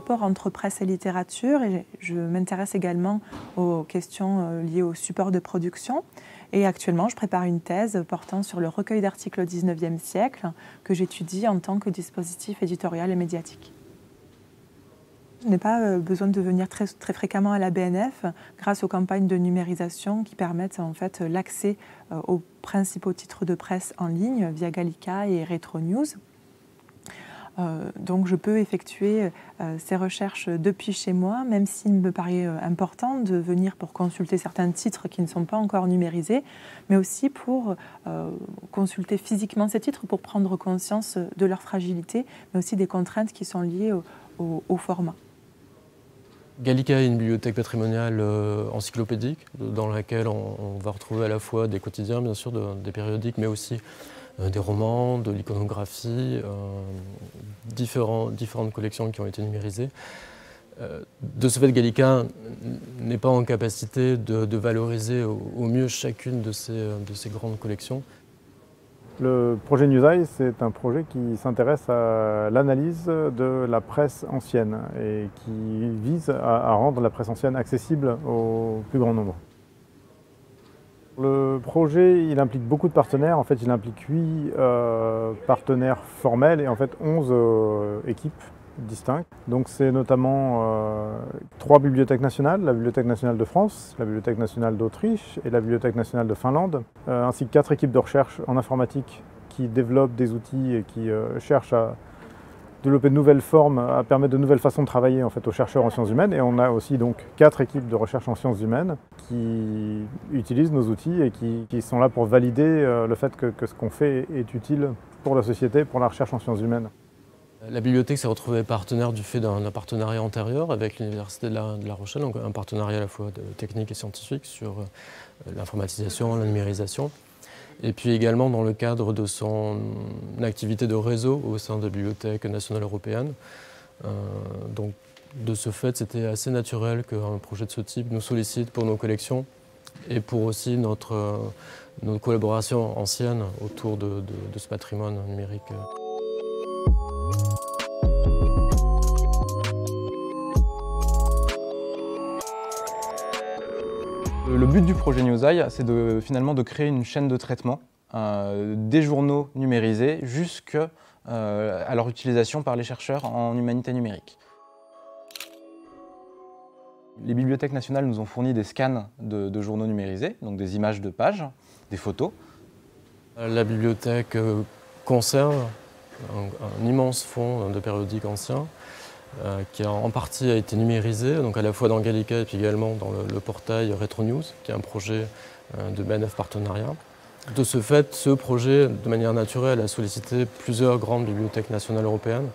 rapport entre presse et littérature et je m'intéresse également aux questions liées au support de production. Et actuellement, je prépare une thèse portant sur le recueil d'articles au XIXe siècle que j'étudie en tant que dispositif éditorial et médiatique. Je n'ai pas besoin de venir très fréquemment à la BNF grâce aux campagnes de numérisation qui permettent en fait l'accès aux principaux titres de presse en ligne via Gallica et Retro News. Donc je peux effectuer ces recherches depuis chez moi, même s'il me paraît important de venir pour consulter certains titres qui ne sont pas encore numérisés, mais aussi pour consulter physiquement ces titres pour prendre conscience de leur fragilité, mais aussi des contraintes qui sont liées au format. Gallica est une bibliothèque patrimoniale encyclopédique dans laquelle on va retrouver à la fois des quotidiens, bien sûr, des périodiques, mais aussi des romans, de l'iconographie, différentes collections qui ont été numérisées. De ce fait, Gallica n'est pas en capacité de valoriser au mieux chacune de ces grandes collections. Le projet Newseye, c'est un projet qui s'intéresse à l'analyse de la presse ancienne et qui vise à rendre la presse ancienne accessible au plus grand nombre. Le projet, il implique beaucoup de partenaires. En fait, il implique 8 partenaires formels et en fait 11 équipes distinctes. Donc c'est notamment 3 bibliothèques nationales, la Bibliothèque nationale de France, la Bibliothèque nationale d'Autriche et la Bibliothèque nationale de Finlande, ainsi que 4 équipes de recherche en informatique qui développent des outils et qui cherchent à développer de nouvelles formes, à permettre de nouvelles façons de travailler en fait, aux chercheurs en sciences humaines. Et on a aussi donc 4 équipes de recherche en sciences humaines qui utilisent nos outils et qui sont là pour valider le fait que ce qu'on fait est utile pour la société, pour la recherche en sciences humaines. La bibliothèque s'est retrouvée partenaire du fait d'un partenariat antérieur avec l'Université de La Rochelle, donc un partenariat à la fois technique et scientifique sur l'informatisation, la numérisation. Et puis également dans le cadre de son activité de réseau au sein de la Bibliothèque nationale européenne. Donc de ce fait, c'était assez naturel qu'un projet de ce type nous sollicite pour nos collections et pour aussi notre collaboration ancienne autour de ce patrimoine numérique. Le but du projet Newseye, c'est finalement de créer une chaîne de traitement des journaux numérisés jusqu'à leur utilisation par les chercheurs en humanité numérique. Les bibliothèques nationales nous ont fourni des scans de journaux numérisés, donc des images de pages, des photos. La bibliothèque conserve un immense fonds de périodiques anciens qui en partie a été numérisé, donc à la fois dans Gallica et puis également dans le portail Retro News, qui est un projet de BNF Partenariat. De ce fait, ce projet, de manière naturelle, a sollicité plusieurs grandes bibliothèques nationales européennes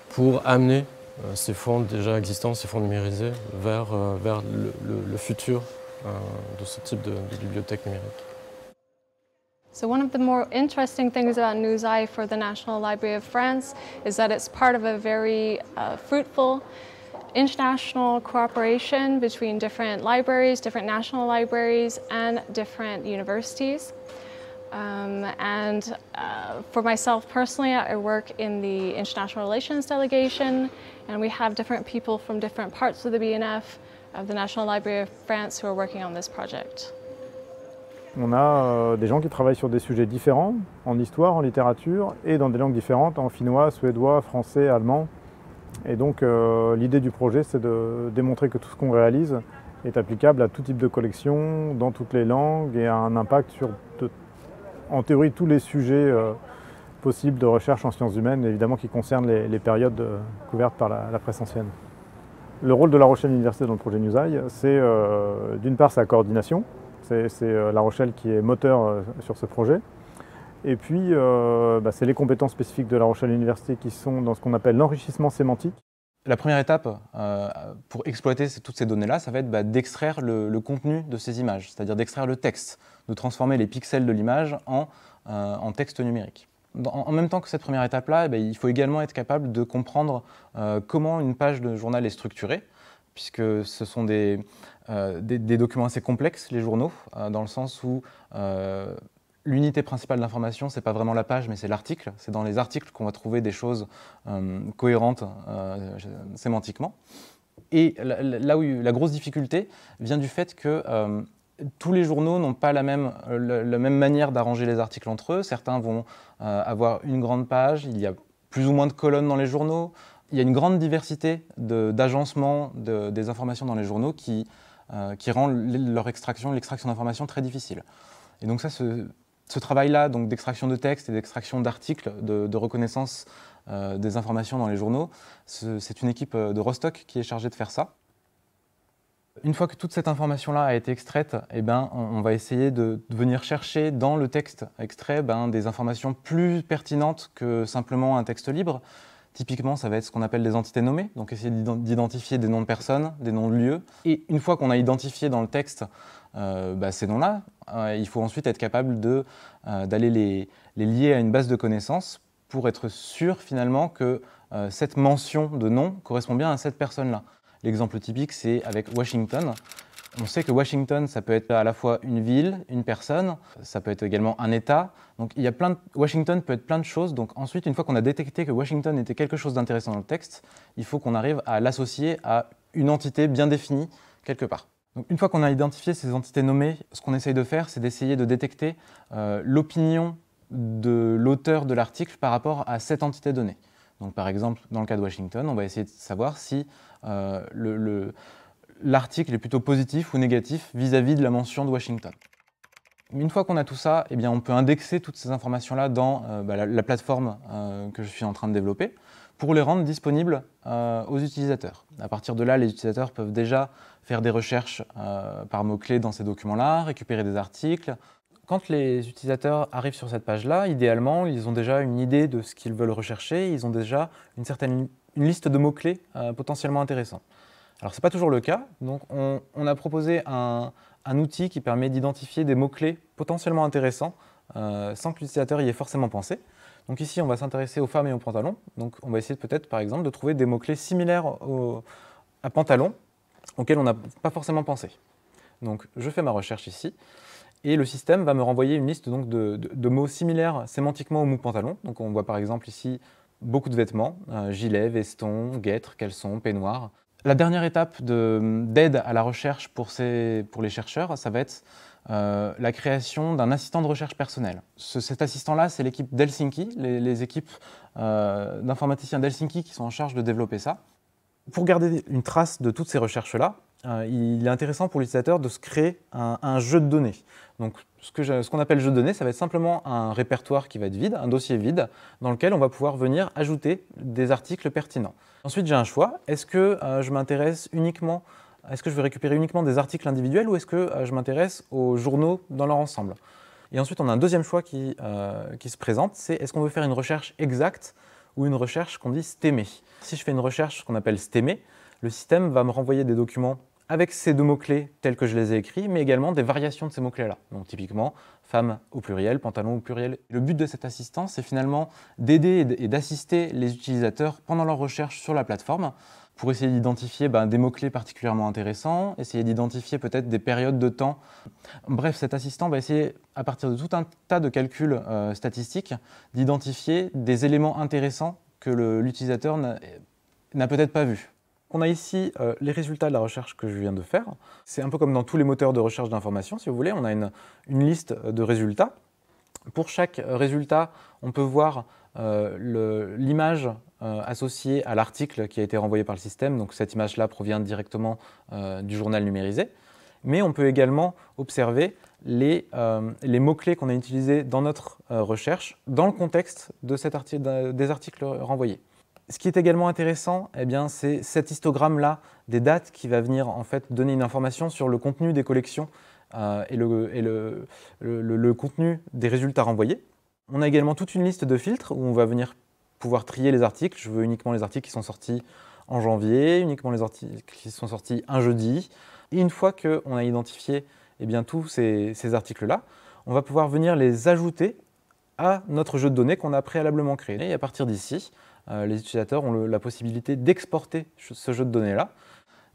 pour amener ces fonds déjà existants, ces fonds numérisés, vers le futur de ce type de bibliothèque numérique. So one of the more interesting things about Newseye for the National Library of France is that it's part of a very fruitful international cooperation between different libraries, different national libraries, and different universities. For myself personally, I work in the International Relations Delegation, and we have different people from different parts of the BNF, of the National Library of France, who are working on this project. On a des gens qui travaillent sur des sujets différents, en histoire, en littérature, et dans des langues différentes, en finnois, suédois, français, allemand. Et donc l'idée du projet, c'est de démontrer que tout ce qu'on réalise est applicable à tout type de collection, dans toutes les langues, et a un impact sur, en théorie, tous les sujets possibles de recherche en sciences humaines, évidemment qui concernent les périodes couvertes par la presse ancienne. Le rôle de La Rochelle Université dans le projet Newseye, c'est d'une part sa coordination. C'est La Rochelle qui est moteur sur ce projet. Et puis, c'est les compétences spécifiques de La Rochelle Université qui sont dans ce qu'on appelle l'enrichissement sémantique. La première étape pour exploiter toutes ces données-là, ça va être d'extraire le contenu de ces images, c'est-à-dire d'extraire le texte, de transformer les pixels de l'image en texte numérique. En même temps que cette première étape-là, il faut également être capable de comprendre comment une page de journal est structurée, puisque ce sont des documents assez complexes, les journaux, dans le sens où l'unité principale d'information, ce n'est pas vraiment la page, mais c'est l'article. C'est dans les articles qu'on va trouver des choses cohérentes sémantiquement. Et là où la grosse difficulté vient du fait que tous les journaux n'ont pas la même manière d'arranger les articles entre eux. Certains vont avoir une grande page, il y a plus ou moins de colonnes dans les journaux. Il y a une grande diversité d'agencements des informations dans les journaux qui rend l'extraction d'informations très difficile. Et donc ça, ce travail-là d'extraction de texte et d'extraction d'articles, de reconnaissance des informations dans les journaux, c'est une équipe de Rostock qui est chargée de faire ça. Une fois que toute cette information-là a été extraite, eh ben, on va essayer de venir chercher dans le texte extrait des informations plus pertinentes que simplement un texte libre. Typiquement, ça va être ce qu'on appelle des entités nommées, donc essayer d'identifier des noms de personnes, des noms de lieux. Et une fois qu'on a identifié dans le texte ces noms-là, il faut ensuite être capable d'aller les lier à une base de connaissances pour être sûr finalement que cette mention de nom correspond bien à cette personne-là. L'exemple typique, c'est avec Washington. On sait que Washington, ça peut être à la fois une ville, une personne, ça peut être également un État. Donc Washington peut être plein de choses. Donc ensuite, une fois qu'on a détecté que Washington était quelque chose d'intéressant dans le texte, il faut qu'on arrive à l'associer à une entité bien définie quelque part. Donc une fois qu'on a identifié ces entités nommées, ce qu'on essaye de faire, c'est d'essayer de détecter l'opinion de l'auteur de l'article par rapport à cette entité donnée. Donc par exemple, dans le cas de Washington, on va essayer de savoir si l'article est plutôt positif ou négatif vis-à-vis de la mention de Washington. Une fois qu'on a tout ça, eh bien, on peut indexer toutes ces informations-là dans la plateforme que je suis en train de développer pour les rendre disponibles aux utilisateurs. À partir de là, les utilisateurs peuvent déjà faire des recherches par mots-clés dans ces documents-là, récupérer des articles. Quand les utilisateurs arrivent sur cette page-là, idéalement, ils ont déjà une idée de ce qu'ils veulent rechercher, ils ont déjà une liste de mots-clés potentiellement intéressants. Alors, ce n'est pas toujours le cas, donc on a proposé un outil qui permet d'identifier des mots-clés potentiellement intéressants sans que l'utilisateur y ait forcément pensé. Donc ici, on va s'intéresser aux femmes et aux pantalons. Donc on va essayer peut-être, par exemple, de trouver des mots-clés similaires à pantalon auxquels on n'a pas forcément pensé. Donc je fais ma recherche ici. Et le système va me renvoyer une liste donc, de mots similaires sémantiquement au mot pantalon. Donc on voit par exemple ici beaucoup de vêtements, gilets, vestons, guêtres, caleçons, peignoirs. La dernière étape d'aide à la recherche pour les chercheurs, ça va être la création d'un assistant de recherche personnel. Cet assistant-là, c'est l'équipe d'Helsinki, les équipes d'informaticiens d'Helsinki qui sont en charge de développer ça. Pour garder une trace de toutes ces recherches-là, il est intéressant pour l'utilisateur de se créer un jeu de données. Donc, ce qu'on appelle jeu de données, ça va être simplement un répertoire qui va être vide, un dossier vide, dans lequel on va pouvoir venir ajouter des articles pertinents. Ensuite, j'ai un choix. Est-ce que je m'intéresse uniquement, est-ce que je vais récupérer uniquement des articles individuels ou est-ce que je m'intéresse aux journaux dans leur ensemble? Et ensuite, on a un deuxième choix qui se présente, c'est est-ce qu'on veut faire une recherche exacte ou une recherche qu'on dit stémée. Si je fais une recherche qu'on appelle stémée, le système va me renvoyer des documents avec ces deux mots-clés tels que je les ai écrits, mais également des variations de ces mots-clés-là. Donc typiquement, femme au pluriel, pantalon au pluriel. Le but de cet assistant, c'est finalement d'aider et d'assister les utilisateurs pendant leur recherche sur la plateforme pour essayer d'identifier des mots-clés particulièrement intéressants, essayer d'identifier peut-être des périodes de temps. Bref, cet assistant va essayer, à partir de tout un tas de calculs statistiques, d'identifier des éléments intéressants que l'utilisateur n'a peut-être pas vus. On a ici les résultats de la recherche que je viens de faire. C'est un peu comme dans tous les moteurs de recherche d'information, si vous voulez. On a une liste de résultats. Pour chaque résultat, on peut voir l'image associée à l'article qui a été renvoyé par le système. Donc cette image-là provient directement du journal numérisé. Mais on peut également observer les mots-clés qu'on a utilisés dans notre recherche dans le contexte de des articles renvoyés. Ce qui est également intéressant, c'est cet histogramme-là des dates qui va venir en fait donner une information sur le contenu des collections et le contenu des résultats renvoyés. On a également toute une liste de filtres où on va venir pouvoir trier les articles. Je veux uniquement les articles qui sont sortis en janvier, uniquement les articles qui sont sortis un jeudi. Et une fois qu'on a identifié tous ces articles-là, on va pouvoir venir les ajouter à notre jeu de données qu'on a préalablement créé. Et à partir d'ici, les utilisateurs ont la possibilité d'exporter ce jeu de données-là.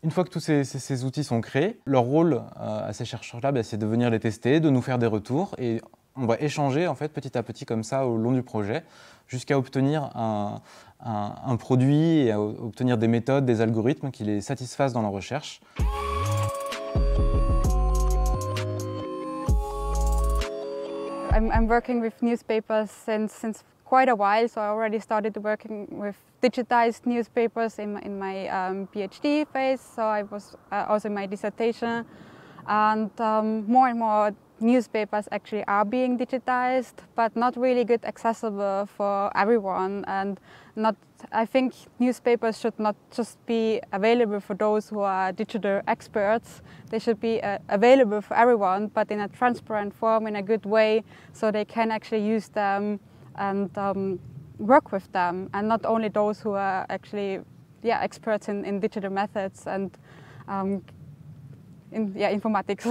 Une fois que tous ces outils sont créés, leur rôle à ces chercheurs-là, c'est de venir les tester, de nous faire des retours et On va échanger en fait petit à petit comme ça au long du projet jusqu'à obtenir un produit et à obtenir des méthodes, des algorithmes qui les satisfassent dans leur recherche. I'm working with newspapers since quite a while, so I already started working with digitized newspapers in my PhD phase, so I was also in my dissertation, and more newspapers actually are being digitized, but not really good accessible for everyone, and I think newspapers should not just be available for those who are digital experts. They should be available for everyone, but in a transparent form, in a good way, so they can actually use them and work with them, and not only those who are actually experts in digital methods and informatics.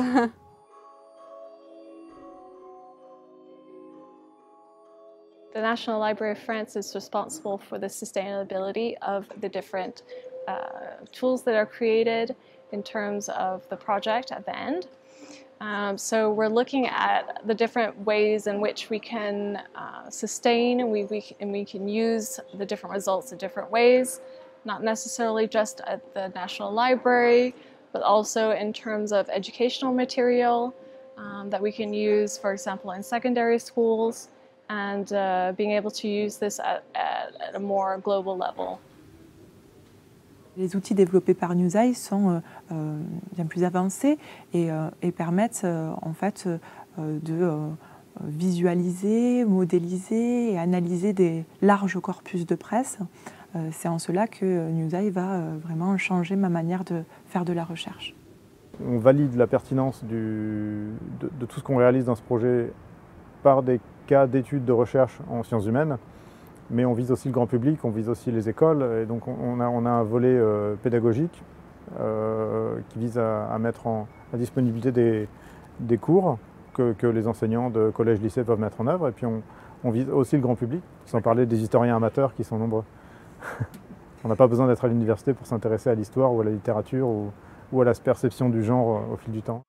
The National Library of France is responsible for the sustainability of the different tools that are created in terms of the project at the end. So we're looking at the different ways in which we can sustain and we can use the different results in different ways, not necessarily just at the National Library, but also in terms of educational material that we can use, for example, in secondary schools, and being able to use this at a more global level. Les outils développés par Newseye sont bien plus avancés et permettent en fait de visualiser, modéliser et analyser des larges corpus de presse. C'est en cela que Newseye va vraiment changer ma manière de faire de la recherche. On valide la pertinence de tout ce qu'on réalise dans ce projet par des cas d'études de recherche en sciences humaines, mais on vise aussi le grand public, on vise aussi les écoles, et donc on a un volet pédagogique qui vise à mettre à disponibilité des cours que les enseignants de collège-lycée peuvent mettre en œuvre, et puis on vise aussi le grand public, sans parler des historiens amateurs qui sont nombreux. On n'a pas besoin d'être à l'université pour s'intéresser à l'histoire ou à la littérature ou à la perception du genre au fil du temps.